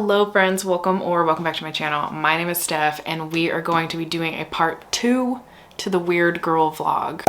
Hello friends, welcome back to my channel. My name is Steph and we are going to be doing a part 2 to the Weird Girl vlog.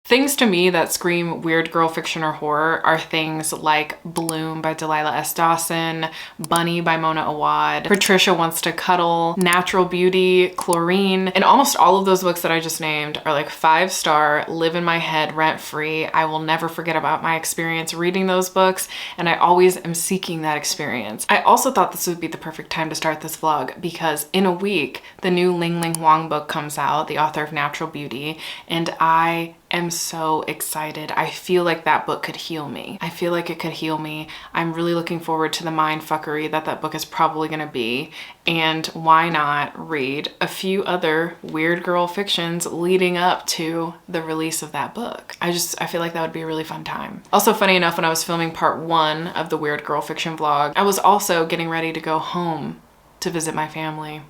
Things to me that scream weird girl fiction or horror are things like Bloom by Delilah S. Dawson, Bunny by Mona Awad, Patricia Wants to Cuddle, Natural Beauty, Chlorine, and almost all of those books that I just named are like 5-star, live in my head rent free. I will never forget about my experience reading those books and I always am seeking that experience. I also thought this would be the perfect time to start this vlog because in a week the new Ling Ling Huang book comes out, the author of Natural Beauty, and I am so excited. I feel like that book could heal me. I feel like it could heal me. I'm really looking forward to the mind fuckery that book is probably gonna be. And why not read a few other weird girl fictions leading up to the release of that book? I feel like that would be a really fun time. Also, funny enough, when I was filming part 1 of the weird girl fiction vlog, I was also getting ready to go home to visit my family.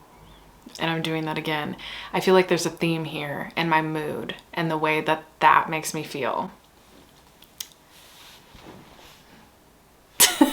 And I'm doing that again. I feel like there's a theme here in my mood and the way that makes me feel.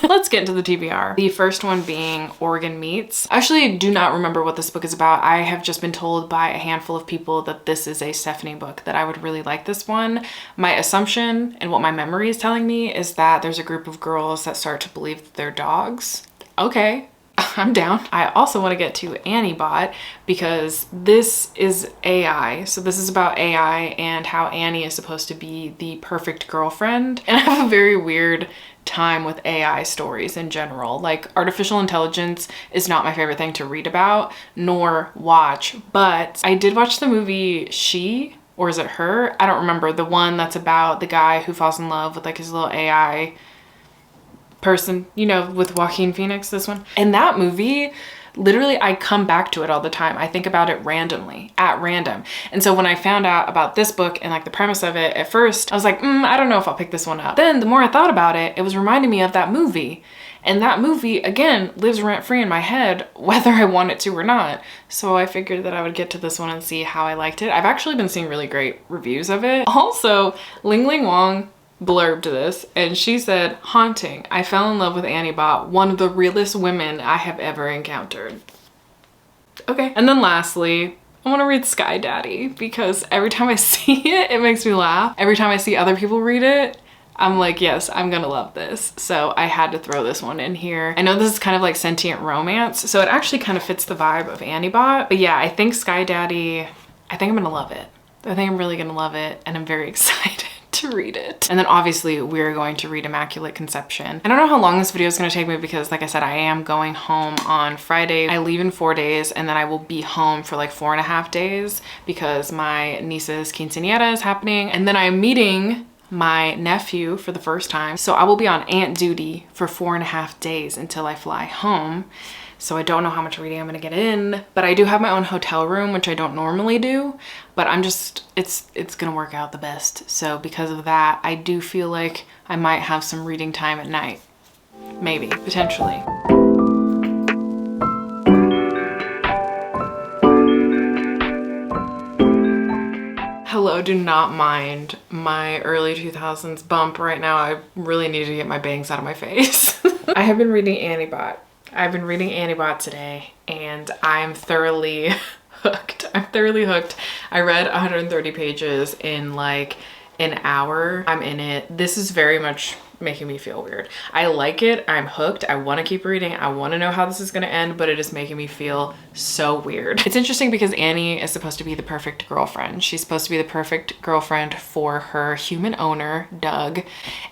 Let's get into the TBR. The first one being Organ Meats. I actually do not remember what this book is about. I have just been told by a handful of people that this is a Stephanie book, that I would really like this one. My assumption and what my memory is telling me is that there's a group of girls that start to believe that they're dogs. Okay. I'm down. I also want to get to Annie Bot because this is AI. So this is about AI and how Annie is supposed to be the perfect girlfriend. And I have a very weird time with AI stories in general. Like, artificial intelligence is not my favorite thing to read about nor watch, but I did watch the movie She, or is it Her? I don't remember. The one that's about the guy who falls in love with like his little AI person, you know, with Joaquin Phoenix, this one. And that movie, literally, I come back to it all the time. I think about it randomly, at random. And so when I found out about this book and like the premise of it, at first, I was like, I don't know if I'll pick this one up. Then the more I thought about it, it was reminding me of that movie. And that movie, again, lives rent-free in my head, whether I want it to or not. So I figured that I would get to this one and see how I liked it. I've actually been seeing really great reviews of it. Also, Ling Ling Wang blurbed this and she said, haunting. I fell in love with Annie Bot, one of the realest women I have ever encountered. Okay. And then lastly, I want to read Sky Daddy because every time I see it, it makes me laugh. Every time I see other people read it, I'm like, yes, I'm gonna love this. So I had to throw this one in here. I know this is kind of like sentient romance, so it actually kind of fits the vibe of Annie Bot. But yeah, I think Sky Daddy, I think I'm gonna love it. I think I'm really gonna love it and I'm very excited to read it. And then obviously we're going to read Immaculate Conception. I don't know how long this video is going to take me because like I said, I am going home on Friday. I leave in 4 days and then I will be home for like 4.5 days because my niece's quinceañera is happening. And then I'm meeting my nephew for the first time. So I will be on aunt duty for 4.5 days until I fly home. So I don't know how much reading I'm gonna get in, but I do have my own hotel room, which I don't normally do, but I'm just, it's gonna work out the best. So because of that, I do feel like I might have some reading time at night. Maybe, potentially. Hello, do not mind my early 2000s bump right now. I really need to get my bangs out of my face. I have been reading Annie Bot. I've been reading Annie Bot today and I'm thoroughly hooked. I'm thoroughly hooked. I read 130 pages in like an hour. I'm in it. This is very much making me feel weird. I like it. I'm hooked. I want to keep reading. I want to know how this is going to end, but it is making me feel so weird. It's interesting because Annie is supposed to be the perfect girlfriend. She's supposed to be the perfect girlfriend for her human owner, Doug,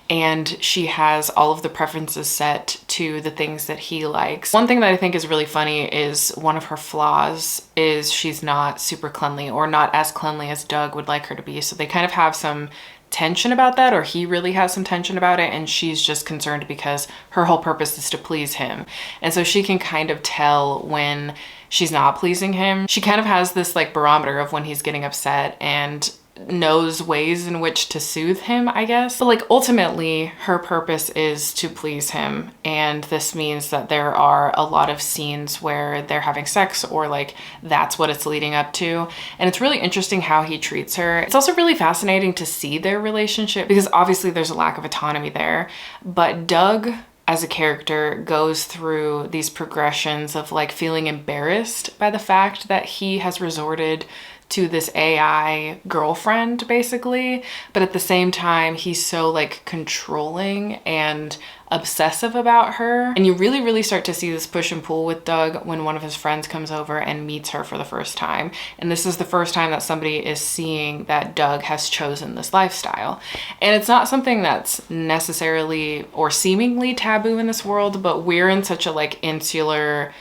and she has all of the preferences set to the things that he likes. One thing that I think is really funny is one of her flaws is she's not super cleanly or not as cleanly as Doug would like her to be. So they kind of have some tension about that, or he really has some tension about it, and she's just concerned because her whole purpose is to please him. And so she can kind of tell when she's not pleasing him. She kind of has this like barometer of when he's getting upset and knows ways in which to soothe him, I guess. But like ultimately her purpose is to please him, and this means that there are a lot of scenes where they're having sex or like that's what it's leading up to. And it's really interesting how he treats her. It's also really fascinating to see their relationship because obviously there's a lack of autonomy there, but Doug as a character goes through these progressions of like feeling embarrassed by the fact that he has resorted to this AI girlfriend basically, but at the same time he's so like controlling and obsessive about her. And you really start to see this push and pull with Doug when one of his friends comes over and meets her for the first time. And this is the first time that somebody is seeing that Doug has chosen this lifestyle. And it's not something that's necessarily or seemingly taboo in this world, but we're in such a like insular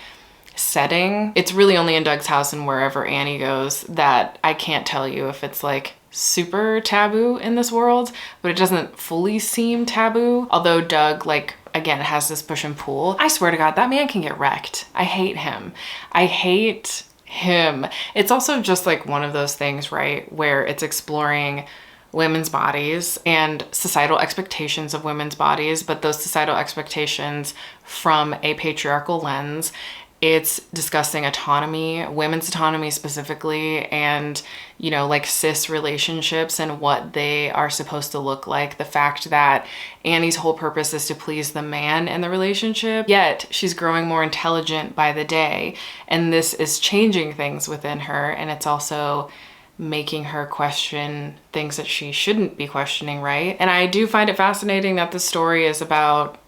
setting. It's really only in Doug's house and wherever Annie goes that I can't tell you if it's like super taboo in this world, but it doesn't fully seem taboo. Although Doug, like, again, has this push and pull. I swear to God, that man can get wrecked. I hate him. I hate him. It's also just like one of those things, right, where it's exploring women's bodies and societal expectations of women's bodies, but those societal expectations from a patriarchal lens. It's discussing autonomy, women's autonomy specifically, and, you know, like cis relationships and what they are supposed to look like. The fact that Annie's whole purpose is to please the man in the relationship, yet she's growing more intelligent by the day. And this is changing things within her. And it's also making her question things that she shouldn't be questioning, right? And I do find it fascinating that the story is about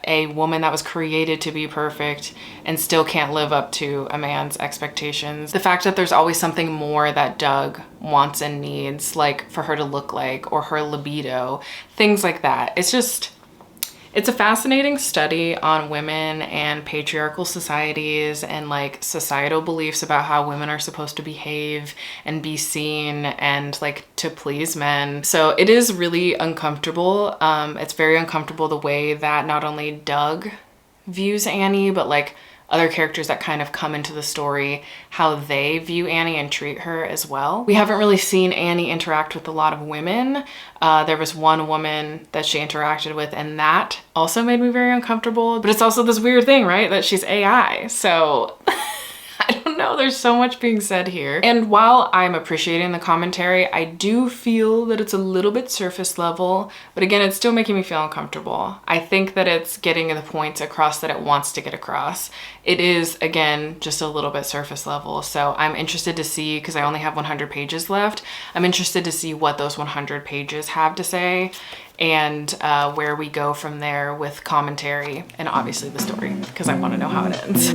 a woman that was created to be perfect and still can't live up to a man's expectations. The fact that there's always something more that Doug wants and needs, like for her to look like, or her libido, things like that. It's a fascinating study on women and patriarchal societies and like societal beliefs about how women are supposed to behave and be seen and like to please men. So it is really uncomfortable. It's very uncomfortable the way that not only Doug views Annie, but like other characters that kind of come into the story, how they view Annie and treat her as well. We haven't really seen Annie interact with a lot of women. There was one woman that she interacted with, and that also made me very uncomfortable. But it's also this weird thing, right? That she's AI. So I don't know, there's so much being said here. And while I'm appreciating the commentary, I do feel that it's a little bit surface level, but again, it's still making me feel uncomfortable. I think that it's getting the points across that it wants to get across. It is, again, just a little bit surface level. So I'm interested to see, because I only have 100 pages left, I'm interested to see what those 100 pages have to say and where we go from there with commentary and obviously the story, because I want to know how it ends.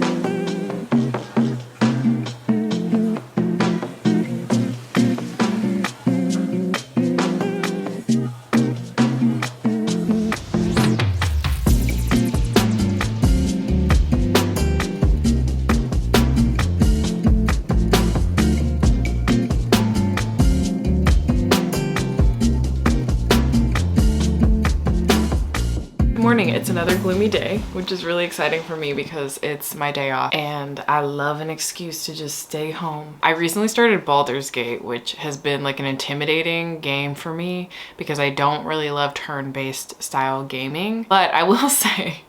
It's another gloomy day, which is really exciting for me because it's my day off and I love an excuse to just stay home. I recently started Baldur's Gate, which has been like an intimidating game for me because I don't really love turn-based style gaming. But I will say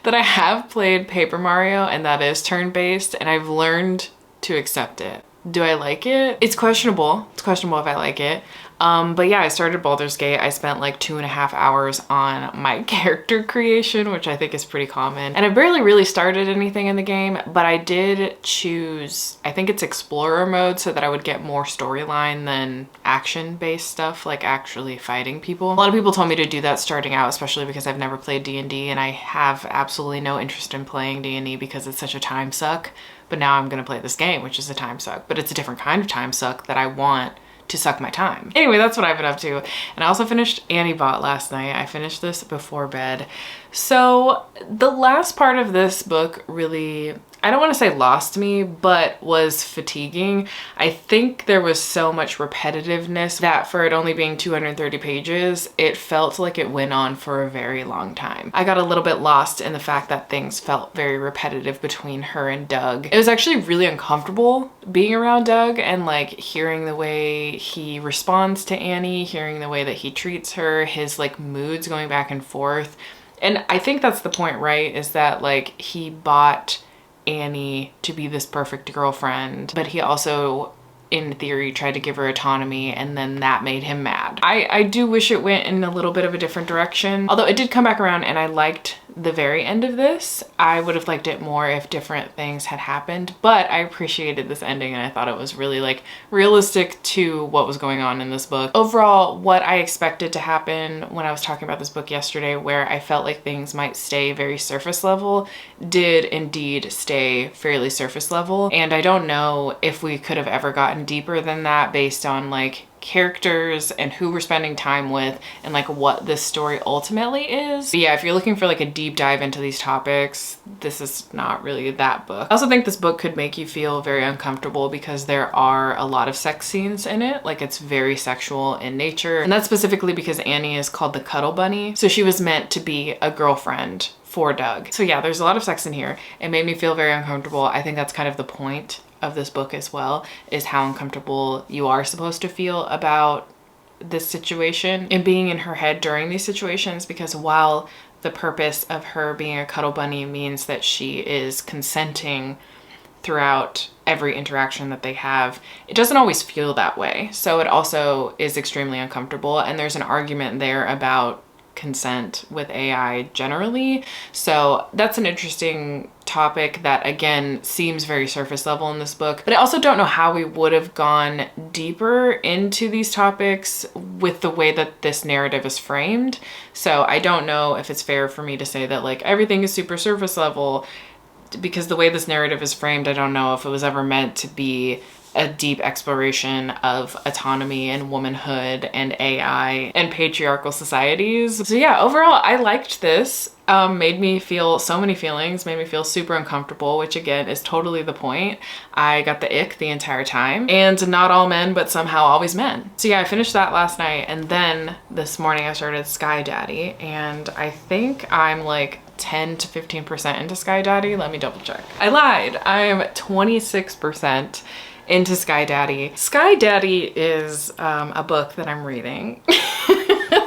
that I have played Paper Mario, and that is turn-based, and I've learned to accept it. Do I like it? It's questionable. It's questionable if I like it. But yeah, I started Baldur's Gate. I spent like 2.5 hours on my character creation, which I think is pretty common. And I barely really started anything in the game, but I did choose, I think it's Explorer mode, so that I would get more storyline than action-based stuff, like actually fighting people. A lot of people told me to do that starting out, especially because I've never played D&D, and I have absolutely no interest in playing D&D because it's such a time suck. But now I'm gonna play this game, which is a time suck, but it's a different kind of time suck that I want to suck my time. Anyway, that's what I've been up to. And I also finished Annie Bot last night. I finished this before bed. So the last part of this book really, I don't want to say lost me, but was fatiguing. I think there was so much repetitiveness that for it only being 230 pages, it felt like it went on for a very long time. I got a little bit lost in the fact that things felt very repetitive between her and Doug. It was actually really uncomfortable being around Doug and like hearing the way he responds to Annie, hearing the way that he treats her, his like moods going back and forth. And I think that's the point, right? Is that like he bought Annie to be this perfect girlfriend, but he also in theory tried to give her autonomy, and then that made him mad. I do wish it went in a little bit of a different direction, although it did come back around and I liked the very end of this. I would have liked it more if different things had happened, but I appreciated this ending and I thought it was really like realistic to what was going on in this book. Overall, what I expected to happen when I was talking about this book yesterday, where I felt like things might stay very surface level, did indeed stay fairly surface level. And I don't know if we could have ever gotten deeper than that based on like characters and who we're spending time with and like what this story ultimately is. But yeah, if you're looking for like a deep dive into these topics, this is not really that book. I also think this book could make you feel very uncomfortable because there are a lot of sex scenes in it. Like it's very sexual in nature. And that's specifically because Annie is called the Cuddle Bunny. So she was meant to be a girlfriend for Doug. So yeah, there's a lot of sex in here. It made me feel very uncomfortable. I think that's kind of the point of this book as well, is how uncomfortable you are supposed to feel about this situation and being in her head during these situations, because while the purpose of her being a cuddle bunny means that she is consenting throughout every interaction that they have, it doesn't always feel that way. So it also is extremely uncomfortable, and there's an argument there about consent with AI generally. So that's an interesting topic that again seems very surface level in this book, but I also don't know how we would have gone deeper into these topics with the way that this narrative is framed. So I don't know if it's fair for me to say that like everything is super surface level, because the way this narrative is framed, I don't know if it was ever meant to be a deep exploration of autonomy and womanhood and AI and patriarchal societies. So yeah, overall, I liked this. Made me feel so many feelings, made me feel super uncomfortable, which again is totally the point. I got the ick the entire time, and not all men, but somehow always men. So yeah, I finished that last night, and then this morning I started Sky Daddy, and I think I'm like 10 to 15% into Sky Daddy. Let me double check. I lied. I am 26% into Sky Daddy. Sky Daddy is a book that I'm reading.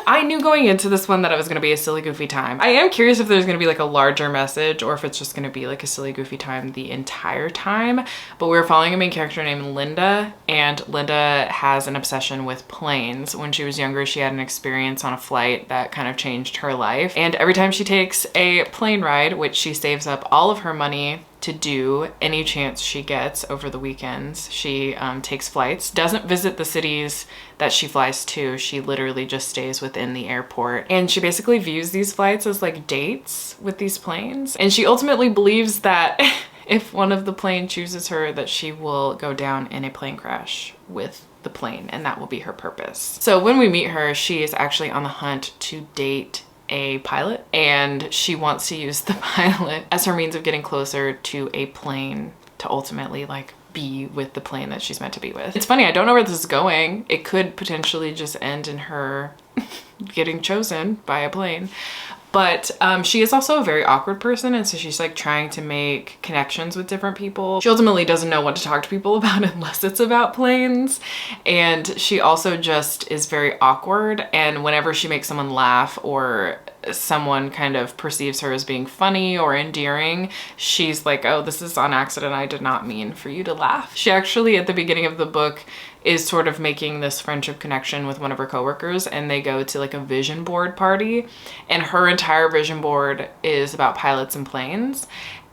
I knew going into this one that it was going to be a silly goofy time. I am curious if there's going to be like a larger message or if it's just going to be like a silly goofy time the entire time. But we're following a main character named Linda, and Linda has an obsession with planes. When she was younger, she had an experience on a flight that kind of changed her life. And every time she takes a plane ride, which she saves up all of her money to do any chance she gets over the weekends, she takes flights, doesn't visit the cities that she flies to. She literally just stays within the airport, and she basically views these flights as like dates with these planes. And she ultimately believes that if one of the plane chooses her, that she will go down in a plane crash with the plane, and that will be her purpose. So when we meet her, she is actually on the hunt to date a pilot, and she wants to use the pilot as her means of getting closer to a plane to ultimately like be with the plane that she's meant to be with. It's funny, I don't know where this is going. It could potentially just end in her getting chosen by a plane. But she is also a very awkward person, and so she's like trying to make connections with different people. She ultimately doesn't know what to talk to people about unless it's about planes. And she also just is very awkward, and whenever she makes someone laugh or someone kind of perceives her as being funny or endearing, she's like, oh, this is on accident. I did not mean for you to laugh. She actually, at the beginning of the book, is sort of making this friendship connection with one of her coworkers, and they go to like a vision board party, and her entire vision board is about pilots and planes.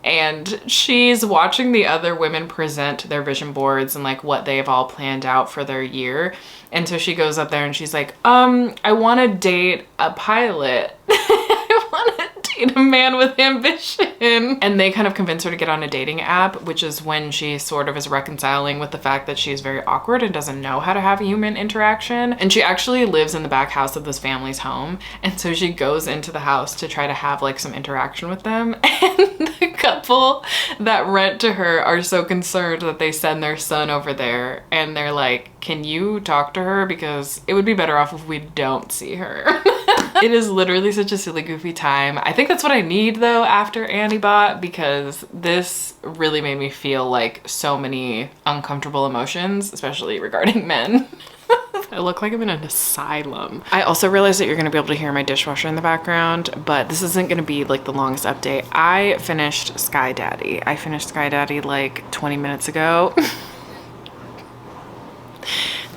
And she's watching the other women present their vision boards and like what they've all planned out for their year. And so she goes up there and she's like, I want to date a pilot. I want to date a man with ambition. And they kind of convince her to get on a dating app, which is when she sort of is reconciling with the fact that she's very awkward and doesn't know how to have a human interaction. And she actually lives in the back house of this family's home. And so she goes into the house to try to have like some interaction with them. And the couple that rent to her are so concerned that they send their son over there, and they're like, can you talk to her? Because it would be better off if we don't see her. It is literally such a silly, goofy time. I think that's what I need though after Andie bought, because this really made me feel like so many uncomfortable emotions, especially regarding men. I look like I'm in an asylum. I also realized that you're gonna be able to hear my dishwasher in the background, but this isn't gonna be like the longest update. I finished Sky Daddy. I finished Sky Daddy like 20 minutes ago.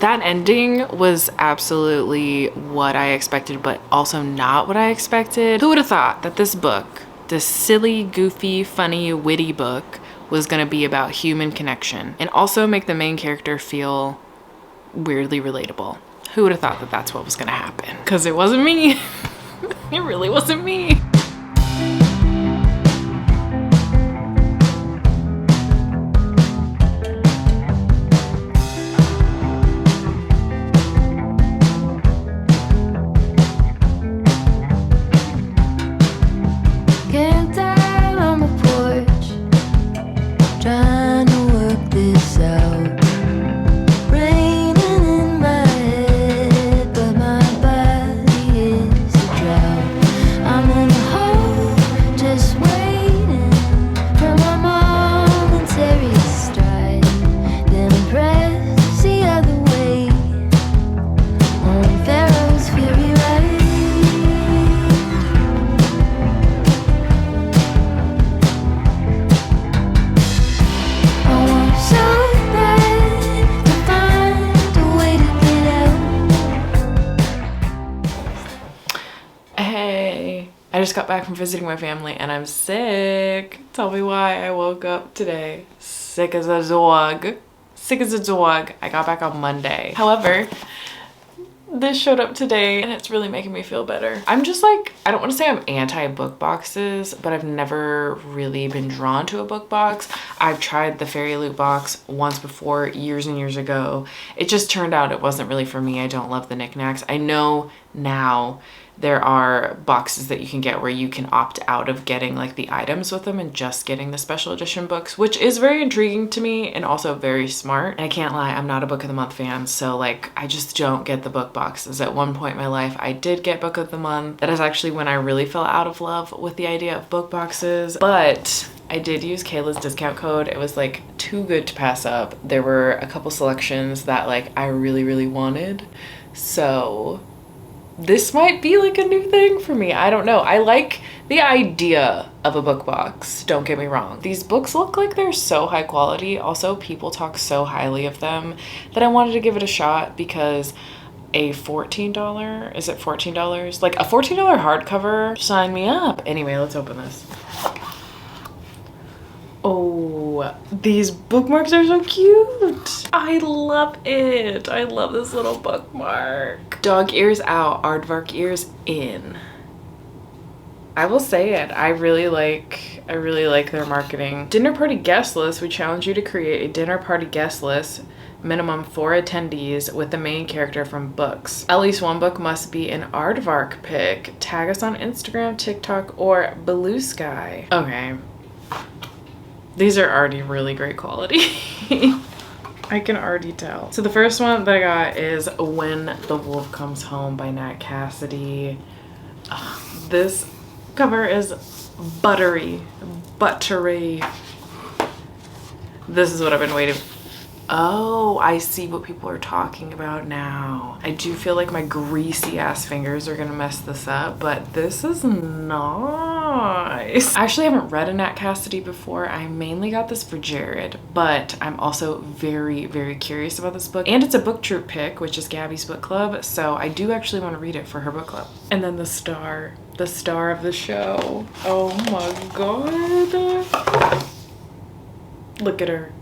That ending was absolutely what I expected, but also not what I expected. Who would have thought that this book, this silly, goofy, funny, witty book, was gonna be about human connection and also make the main character feel weirdly relatable? Who would have thought that that's what was gonna happen? Because it wasn't me. It really wasn't me. I just got back from visiting my family and I'm sick. Tell me why I woke up today sick as a dog. Sick as a dog. I got back on Monday. However, this showed up today and it's really making me feel better. I'm just like, I don't want to say I'm anti-book boxes, but I've never really been drawn to a book box. I've tried the Fairy Loot box once before, years and years ago. It just turned out it wasn't really for me. I don't love the knickknacks. I know now there are boxes that you can get where you can opt out of getting like the items with them and just getting the special edition books, which is very intriguing to me and also very smart. And I can't lie, I'm not a book of the month fan, so like I just don't get the book boxes. At one point in my life I did get book of the month. That is actually when I really fell out of love with the idea of book boxes, but I did use Kayla's discount code. It was like too good to pass up. There were a couple selections that like I really wanted, so this might be like a new thing for me. I don't know. I like the idea of a book box, don't get me wrong. These books look like they're so high quality. Also, people talk so highly of them that I wanted to give it a shot because a $14, is it $14? Like a $14 hardcover, sign me up. Anyway, let's open this. Oh, these bookmarks are so cute. I love it. I love this little bookmark. Dog ears out, aardvark ears in. I will say it. I really like their marketing. Dinner party guest list. We challenge you to create a dinner party guest list, minimum 4 attendees with the main character from books. At least one book must be an aardvark pick. Tag us on Instagram, TikTok, or Blue Sky. Okay. These are already really great quality. I can already tell. So the first one that I got is When the Wolf Comes Home by Nat Cassidy. This cover is buttery. This is what I've been waiting for. Oh, I see what people are talking about now. I do feel like my greasy ass fingers are gonna mess this up, but this is nice. I actually haven't read a Nat Cassidy before. I mainly got this for Jared, but I'm also very curious about this book. And it's a book troop pick, which is Gabi's book club, so I do actually want to read it for her book club. And then the star of the show. Oh my god. Look at her.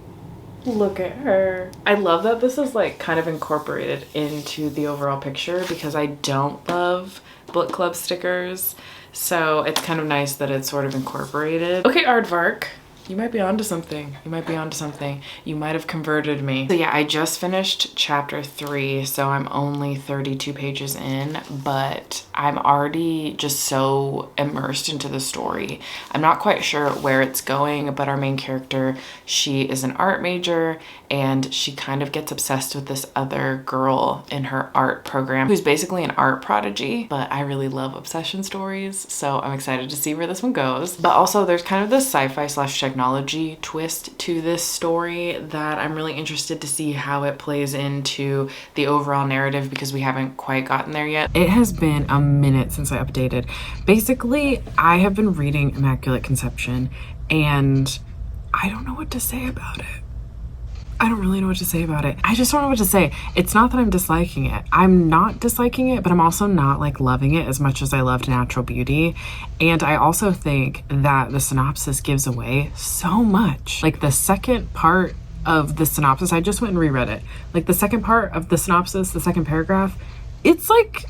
Look at her. I love that this is like kind of incorporated into the overall picture because I don't love book club stickers. So it's kind of nice that it's sort of incorporated. Okay, Aardvark, you might be onto something. You might be onto something. You might have converted me. So yeah, I just finished chapter 3, so I'm only 32 pages in, but I'm already just so immersed into the story. I'm not quite sure where it's going, but our main character, she is an art major and she kind of gets obsessed with this other girl in her art program who's basically an art prodigy, but I really love obsession stories, so I'm excited to see where this one goes. But also there's kind of this sci-fi / technology twist to this story that I'm really interested to see how it plays into the overall narrative because we haven't quite gotten there yet. It has been a minute since I updated. Basically, I have been reading Immaculate Conception and I don't know what to say about it. I don't really know what to say about it. I just don't know what to say. It's not that I'm disliking it. I'm not disliking it, but I'm also not like loving it as much as I loved Natural Beauty. And I also think that the synopsis gives away so much. Like the second part of the synopsis, I just went and reread it. Like the second part of the synopsis, the second paragraph, it's like,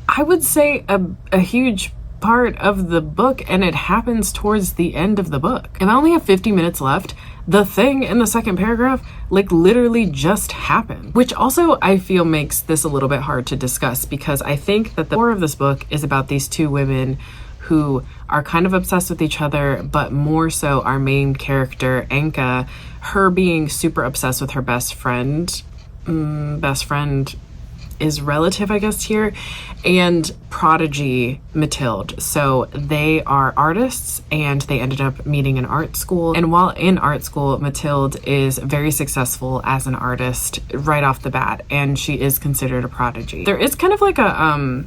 I would say a huge part of the book, and it happens towards the end of the book. If I only have 50 minutes left, the thing in the second paragraph like literally just happened, which also I feel makes this a little bit hard to discuss, because I think that the core of this book is about these two women who are kind of obsessed with each other, but more so our main character, Anka, her being super obsessed with her best friend. Best friend is relative, I guess, here, and prodigy Mathilde. So they are artists and they ended up meeting in art school. And while in art school, Mathilde is very successful as an artist right off the bat, and she is considered a prodigy. There is kind of like a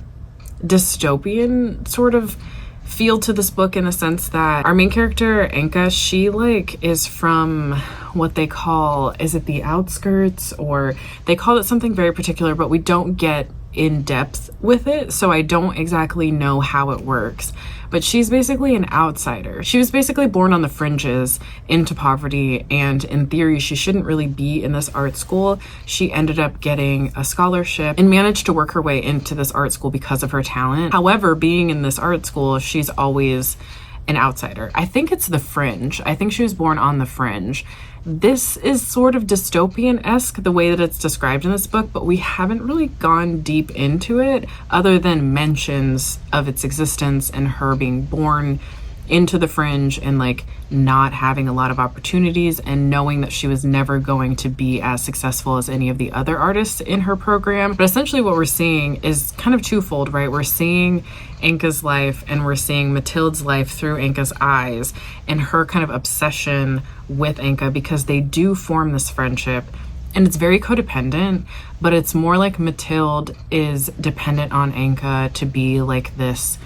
dystopian sort of feel to this book, in the sense that our main character, Anka, she like is from what they call, is it the outskirts, or they call it something very particular, but we don't get in depth with it, so I don't exactly know how it works. But she's basically an outsider. She was basically born on the fringes into poverty, and in theory she shouldn't really be in this art school. She ended up getting a scholarship and managed to work her way into this art school because of her talent. However, being in this art school, she's always an outsider. I think it's the fringe. I think she was born on the fringe. This is sort of dystopian-esque, the way that it's described in this book, but we haven't really gone deep into it other than mentions of its existence and her being born into the fringe and like not having a lot of opportunities, and knowing that she was never going to be as successful as any of the other artists in her program. But essentially what we're seeing is kind of twofold, right? We're seeing Anka's life and we're seeing Mathilde's life through Anka's eyes, and her kind of obsession with Anka, because they do form this friendship. And it's very codependent, but it's more like Mathilde is dependent on Anka to be like this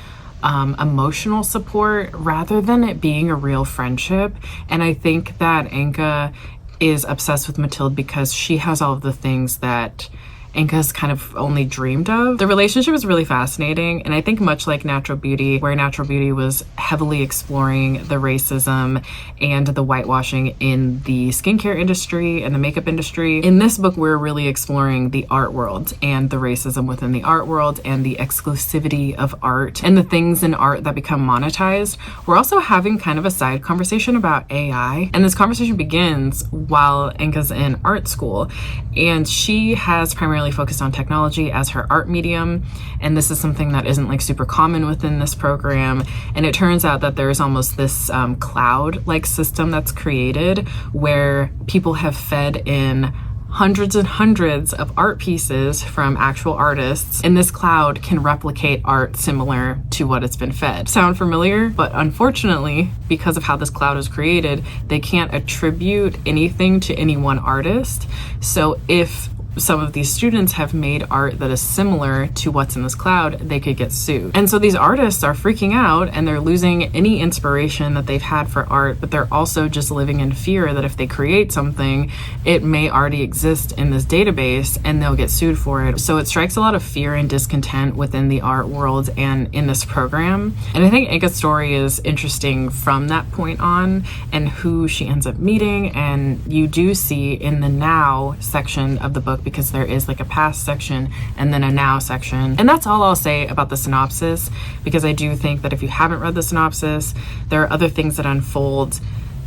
emotional support rather than it being a real friendship. And I think that Anka is obsessed with Mathilde because she has all of the things that Anka's kind of only dreamed of. The relationship is really fascinating, and I think much like Natural Beauty, where Natural Beauty was heavily exploring the racism and the whitewashing in the skincare industry and the makeup industry, in this book we're really exploring the art world and the racism within the art world and the exclusivity of art and the things in art that become monetized. We're also having kind of a side conversation about AI, and this conversation begins while Anka's in art school, and she has primarily focused on technology as her art medium, and this is something that isn't like super common within this program. And it turns out that there's almost this cloud like system that's created where people have fed in hundreds and hundreds of art pieces from actual artists, and this cloud can replicate art similar to what it's been fed. Sound familiar? But unfortunately, because of how this cloud is created, they can't attribute anything to any one artist. So if some of these students have made art that is similar to what's in this cloud, they could get sued. And so these artists are freaking out and they're losing any inspiration that they've had for art, but they're also just living in fear that if they create something, it may already exist in this database and they'll get sued for it. So it strikes a lot of fear and discontent within the art world and in this program. And I think Anka's story is interesting from that point on, and who she ends up meeting. And you do see in the now section of the book, because there is like a past section and then a now section. And that's all I'll say about the synopsis, because I do think that if you haven't read the synopsis, there are other things that unfold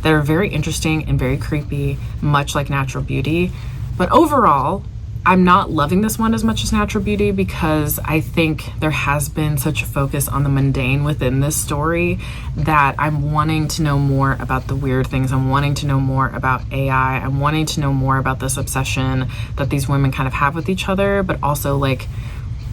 that are very interesting and very creepy, much like Natural Beauty. But overall, I'm not loving this one as much as Natural Beauty, because I think there has been such a focus on the mundane within this story that I'm wanting to know more about the weird things. I'm wanting to know more about AI. I'm wanting to know more about this obsession that these women kind of have with each other, but also like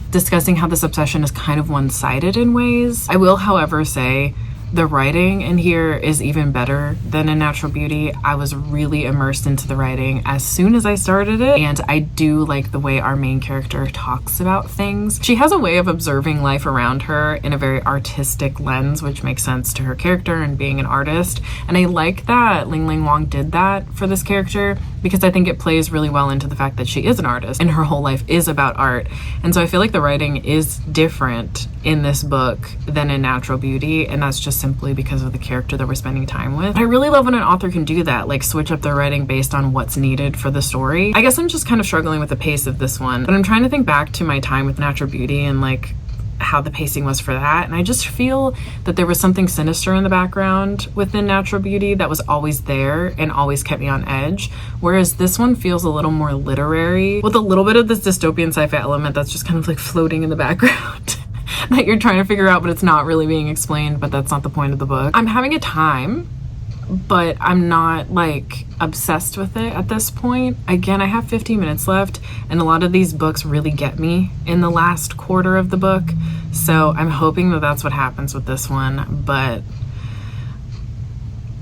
discussing how this obsession is kind of one-sided in ways. I will, however, say The writing in here is even better than in Natural Beauty. I was really immersed into the writing as soon as I started it, and I do like the way our main character talks about things. She has a way of observing life around her in a very artistic lens, which makes sense to her character and being an artist. And I like that Ling Ling Wong did that for this character, because I think it plays really well into the fact that she is an artist and her whole life is about art. And so I feel like the writing is different in this book than in Natural Beauty, and that's just simply because of the character that we're spending time with. I really love when an author can do that, like switch up their writing based on what's needed for the story. I guess I'm just kind of struggling with the pace of this one, but I'm trying to think back to my time with Natural Beauty and like how the pacing was for that, and I just feel that there was something sinister in the background within Natural Beauty that was always there and always kept me on edge, whereas this one feels a little more literary with a little bit of this dystopian sci-fi element that's just kind of like floating in the background that you're trying to figure out, but it's not really being explained, but that's not the point of the book. I'm having a time, but I'm not like obsessed with it at this point. Again, I have 15 minutes left, and a lot of these books really get me in the last quarter of the book, so I'm hoping that that's what happens with this one, but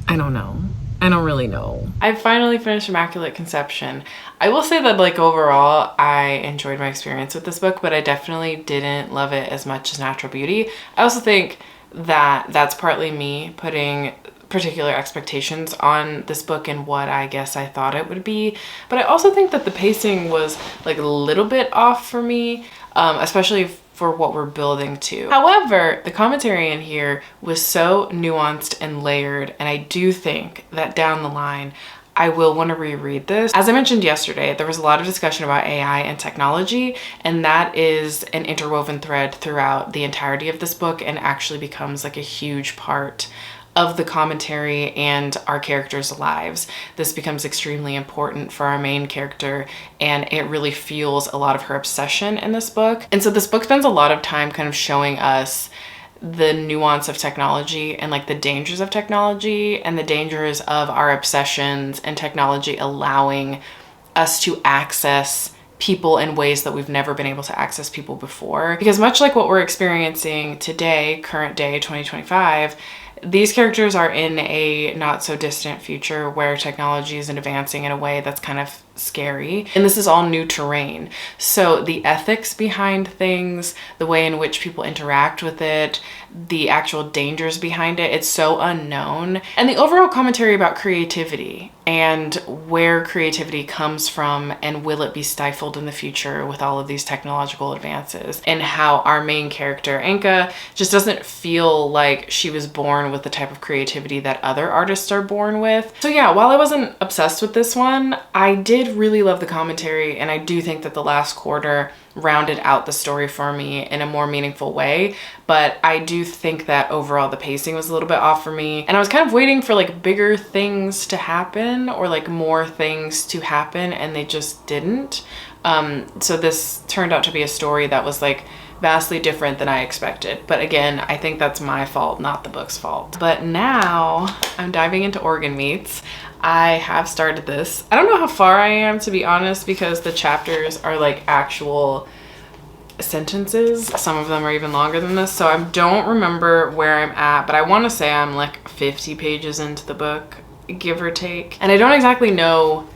I don't know. I don't really know. I finally finished Immaculate Conception. I will say that like overall I enjoyed my experience with this book, but I definitely didn't love it as much as Natural Beauty. I also think that that's partly me putting particular expectations on this book and what I guess I thought it would be, but I also think that the pacing was like a little bit off for me, especially for what we're building to. However, the commentary in here was so nuanced and layered, and I do think that down the line I will want to reread this. As I mentioned yesterday, there was a lot of discussion about AI and technology, and that is an interwoven thread throughout the entirety of this book and actually becomes like a huge part of the commentary and our characters' lives. This becomes extremely important for our main character, and it really fuels a lot of her obsession in this book. And so this book spends a lot of time kind of showing us the nuance of technology and like the dangers of technology and the dangers of our obsessions and technology allowing us to access people in ways that we've never been able to access people before. Because much like what we're experiencing today, current day 2025, these characters are in a not so distant future where technology is advancing in a way that's kind of scary, and this is all new terrain. So the ethics behind things, the way in which people interact with it, the actual dangers behind it, it's so unknown. And the overall commentary about creativity and where creativity comes from and will it be stifled in the future with all of these technological advances, and how our main character Anka just doesn't feel like she was born with the type of creativity that other artists are born with. So yeah, while I wasn't obsessed with this one, I did really love the commentary, and I do think that the last quarter rounded out the story for me in a more meaningful way. But I do think that overall the pacing was a little bit off for me, and I was kind of waiting for like bigger things to happen or like more things to happen, and they just didn't. So this turned out to be a story that was like vastly different than I expected. But again, I think that's my fault, not the book's fault. But now I'm diving into Organ Meats. I have started this. I don't know how far I am, to be honest, because the chapters are like actual sentences. Some of them are even longer than this, so I don't remember where I'm at, but I want to say I'm like 50 pages into the book, give or take. And I don't exactly know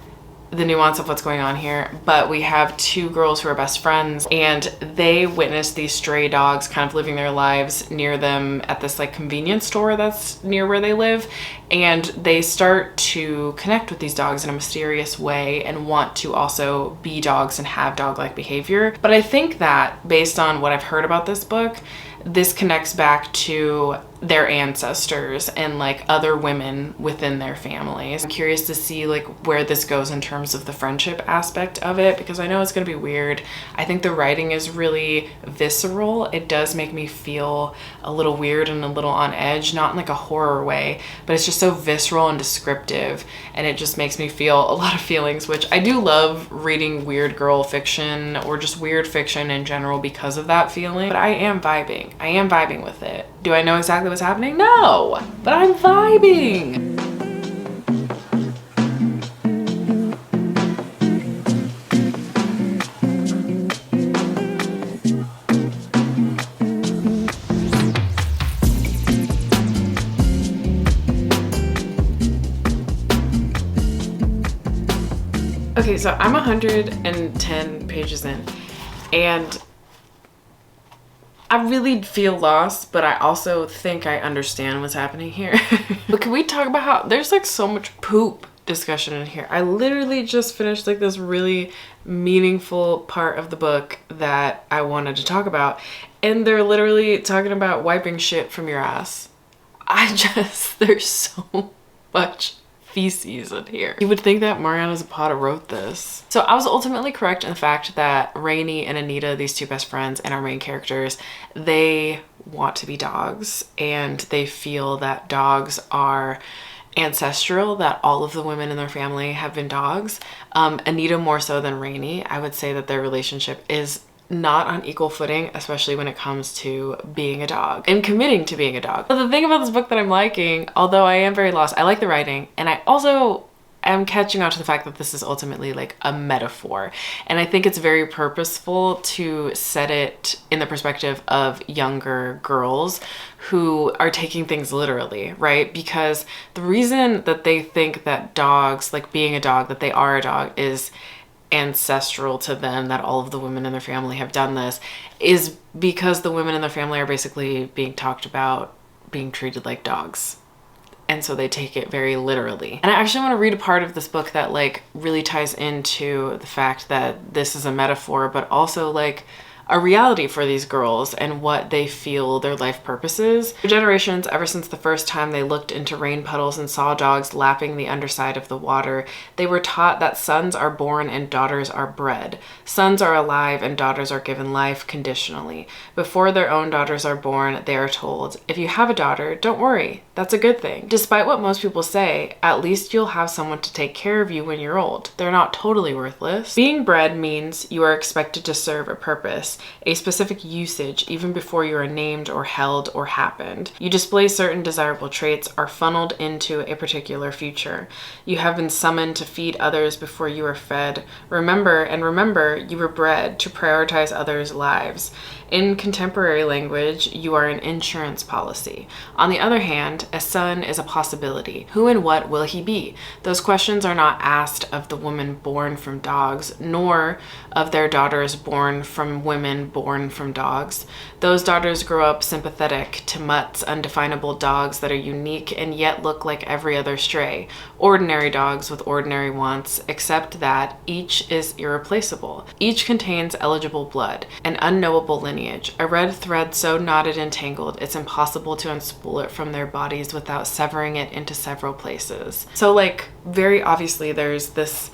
the nuance of what's going on here, but we have two girls who are best friends, and they witness these stray dogs kind of living their lives near them at this like convenience store that's near where they live, and they start to connect with these dogs in a mysterious way and want to also be dogs and have dog-like behavior. But I think that based on what I've heard about this book, this connects back to their ancestors and like other women within their families. I'm curious to see like where this goes in terms of the friendship aspect of it, because I know it's gonna be weird. I think the writing is really visceral. It does make me feel a little weird and a little on edge, not in like a horror way, but it's just so visceral and descriptive, and it just makes me feel a lot of feelings, which I do love reading weird girl fiction or just weird fiction in general because of that feeling. But I am vibing. I am vibing with it. Do I know exactly what's happening? No, but I'm vibing. Okay, so I'm 110 pages in, and I really feel lost, but I also think I understand what's happening here. But can we talk about how there's like so much poop discussion in here? I literally just finished like this really meaningful part of the book that I wanted to talk about, and they're literally talking about wiping shit from your ass. There's so much feces in here. You would think that Mariana Zapata wrote this. So I was ultimately correct in the fact that Rainey and Anita, these two best friends and our main characters, they want to be dogs, and they feel that dogs are ancestral, that all of the women in their family have been dogs. Anita more so than Rainey. I would say that their relationship is not on equal footing, especially when it comes to being a dog and committing to being a dog. But the thing about this book that I'm liking, although I am very lost, I like the writing, and I also am catching on to the fact that this is ultimately like a metaphor. And I think it's very purposeful to set it in the perspective of younger girls who are taking things literally, right? Because the reason that they think that dogs, like being a dog, that they are a dog, is ancestral to them, that all of the women in their family have done this, is because the women in their family are basically being talked about being treated like dogs. And so they take it very literally. And I actually want to read a part of this book that like really ties into the fact that this is a metaphor, but also like a reality for these girls and what they feel their life purpose is. For generations, ever since the first time they looked into rain puddles and saw dogs lapping the underside of the water, they were taught that sons are born and daughters are bred. Sons are alive and daughters are given life conditionally. Before their own daughters are born, they are told, if you have a daughter, don't worry, that's a good thing. Despite what most people say, at least you'll have someone to take care of you when you're old. They're not totally worthless. Being bred means you are expected to serve a purpose, a specific usage, even before you are named or held or happened. You display certain desirable traits, are funneled into a particular future. You have been summoned to feed others before you are fed. Remember, you were bred to prioritize others' lives. In contemporary language, you are an insurance policy. On the other hand, a son is a possibility. Who and what will he be? Those questions are not asked of the woman born from dogs, nor of their daughters born from women born from dogs. Those daughters grow up sympathetic to mutts, undefinable dogs that are unique and yet look like every other stray. Ordinary dogs with ordinary wants, except that each is irreplaceable. Each contains eligible blood, an unknowable lineage, a red thread so knotted and tangled it's impossible to unspool it from their bodies without severing it into several places. So like, very obviously there's this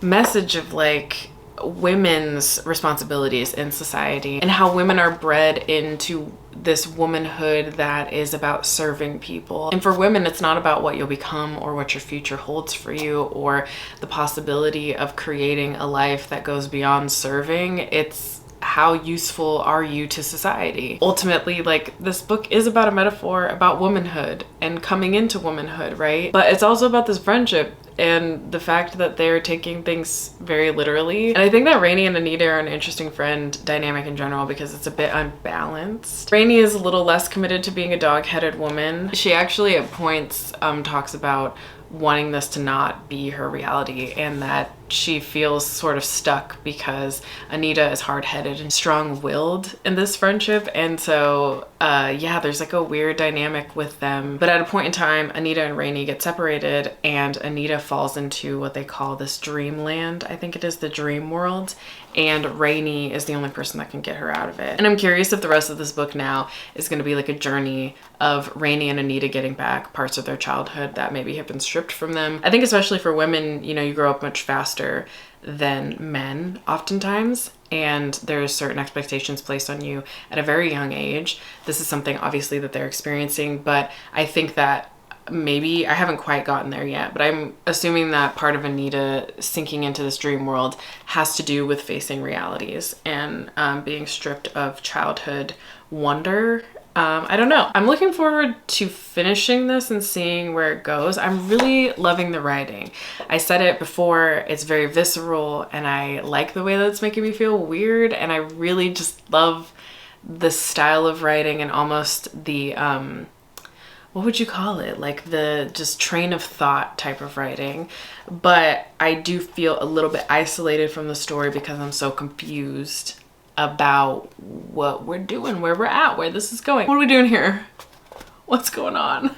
message of like women's responsibilities in society and how women are bred into this womanhood that is about serving people. And for women, it's not about what you'll become or what your future holds for you or the possibility of creating a life that goes beyond serving. It's how useful are you to society? Ultimately, like, this book is about a metaphor about womanhood and coming into womanhood, right? But it's also about this friendship and the fact that they're taking things very literally. And I think that Rainey and Anita are an interesting friend dynamic in general because it's a bit unbalanced. Rainey is a little less committed to being a dog-headed woman. She actually at points talks about wanting this to not be her reality and that she feels sort of stuck because Anita is hard-headed and strong-willed in this friendship. And so yeah, there's like a weird dynamic with them. But at a point in time, Anita and Rainey get separated and Anita falls into what they call this dreamland. I think it is the dream world. And Rainey is the only person that can get her out of it. And I'm curious if the rest of this book now is going to be like a journey of Rainey and Anita getting back parts of their childhood that maybe have been stripped from them. I think especially for women, you know, you grow up much faster than men oftentimes, and there's certain expectations placed on you at a very young age. This is something obviously that they're experiencing, but I think that maybe I haven't quite gotten there yet, but I'm assuming that part of Anita sinking into this dream world has to do with facing realities and being stripped of childhood wonder. I don't know. I'm looking forward to finishing this and seeing where it goes. I'm really loving the writing. I said it before, it's very visceral and I like the way that it's making me feel weird, and I really just love the style of writing and almost the what would you call it? Like the just train of thought type of writing. But I do feel a little bit isolated from the story because I'm so confused about what we're doing, where we're at, where this is going. What are we doing here? What's going on?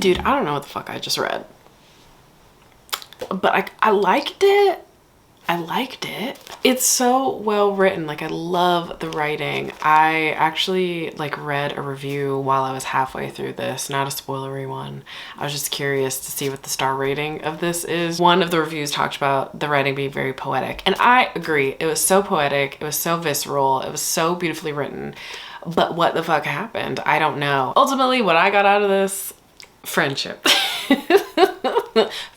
Dude, I don't know what the fuck I just read. But I liked it. I liked it. It's so well written. Like, I love the writing. I actually like read a review while I was halfway through this, not a spoilery one. I was just curious to see what the star rating of this is. One of the reviews talked about the writing being very poetic, and I agree. It was so poetic. It was so visceral. It was so beautifully written. But what the fuck happened? I don't know. Ultimately, what I got out of this, friendship.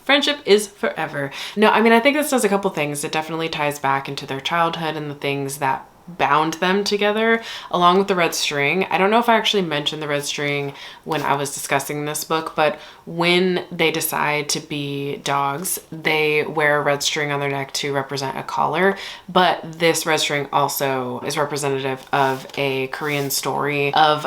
Friendship is forever. No, I mean, I think this does a couple things. It definitely ties back into their childhood and the things that bound them together, along with the red string. I don't know if I actually mentioned the red string when I was discussing this book, but when they decide to be dogs, they wear a red string on their neck to represent a collar. But this red string also is representative of a Korean story of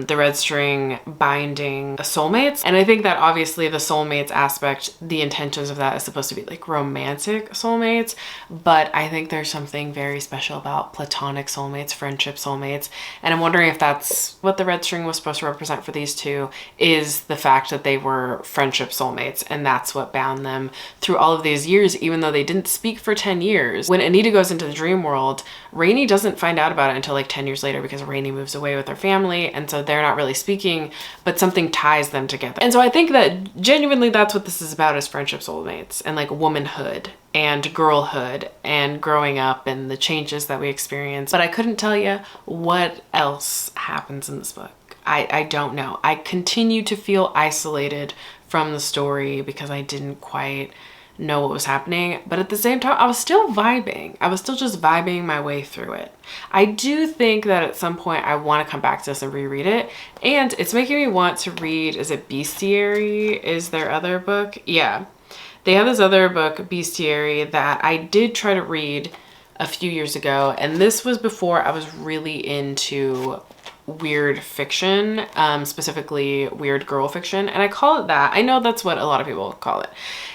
the red string binding soulmates. And I think that obviously the soulmates aspect, the intentions of that is supposed to be like romantic soulmates, but I think there's something very special about platonic soulmates, friendship soulmates. And I'm wondering if that's what the red string was supposed to represent for these two, is the fact that they were friendship soulmates, and that's what bound them through all of these years, even though they didn't speak for 10 years. When Anita goes into the dream world, Rainey doesn't find out about it until like 10 years later because Rainey moves away with her family, and so they're not really speaking, but something ties them together. And so I think that genuinely that's what this is about, is friendship soulmates and like womanhood and girlhood and growing up and the changes that we experience. But I couldn't tell you what else happens in this book. I don't know. I continue to feel isolated from the story because I didn't quite know what was happening. But at the same time, I was still vibing. I was still just vibing my way through it. I do think that at some point I want to come back to this and reread it. And it's making me want to read, is it Bestiary? Is their other book? Yeah. They have this other book, Bestiary, that I did try to read a few years ago. And this was before I was really into weird fiction, specifically weird girl fiction. And I call it that. I know that's what a lot of people call it.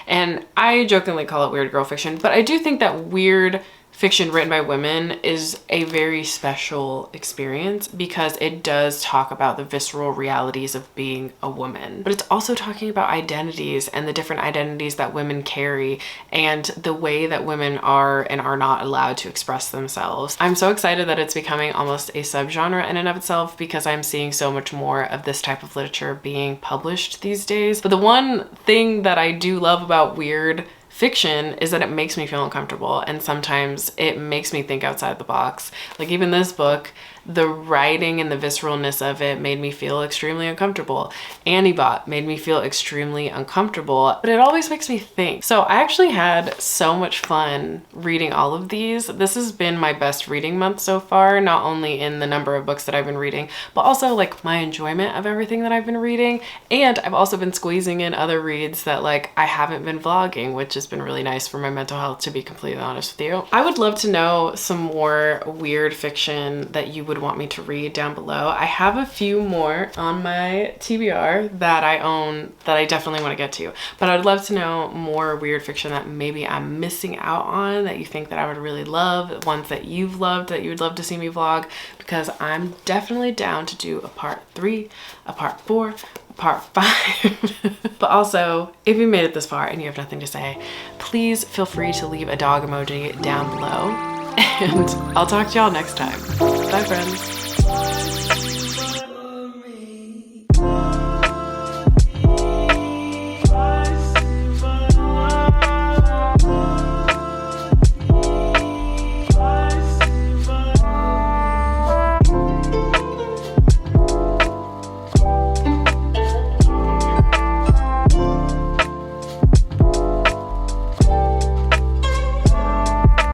And I jokingly call it weird girl fiction. But I do think that weird fiction written by women is a very special experience because it does talk about the visceral realities of being a woman, but it's also talking about identities and the different identities that women carry and the way that women are and are not allowed to express themselves. I'm so excited that it's becoming almost a subgenre in and of itself because I'm seeing so much more of this type of literature being published these days. But the one thing that I do love about weird fiction is that it makes me feel uncomfortable, and sometimes it makes me think outside the box. Like even this book, the writing and the visceralness of it made me feel extremely uncomfortable. Annibot made me feel extremely uncomfortable, but it always makes me think. So I actually had so much fun reading all of these. This has been my best reading month so far, not only in the number of books that I've been reading, but also like my enjoyment of everything that I've been reading. And I've also been squeezing in other reads that like I haven't been vlogging, which has been really nice for my mental health, to be completely honest with you. I would love to know some more weird fiction that you would want me to read down below. I have a few more on my TBR that I own that I definitely want to get to, but I'd love to know more weird fiction that maybe I'm missing out on that you think that I would really love, ones that you've loved that you would love to see me vlog, because I'm definitely down to do a part 3, a part 4, part 5. But also, if you made it this far and you have nothing to say, please feel free to leave a dog emoji down below. And I'll talk to y'all next time. Bye, friends.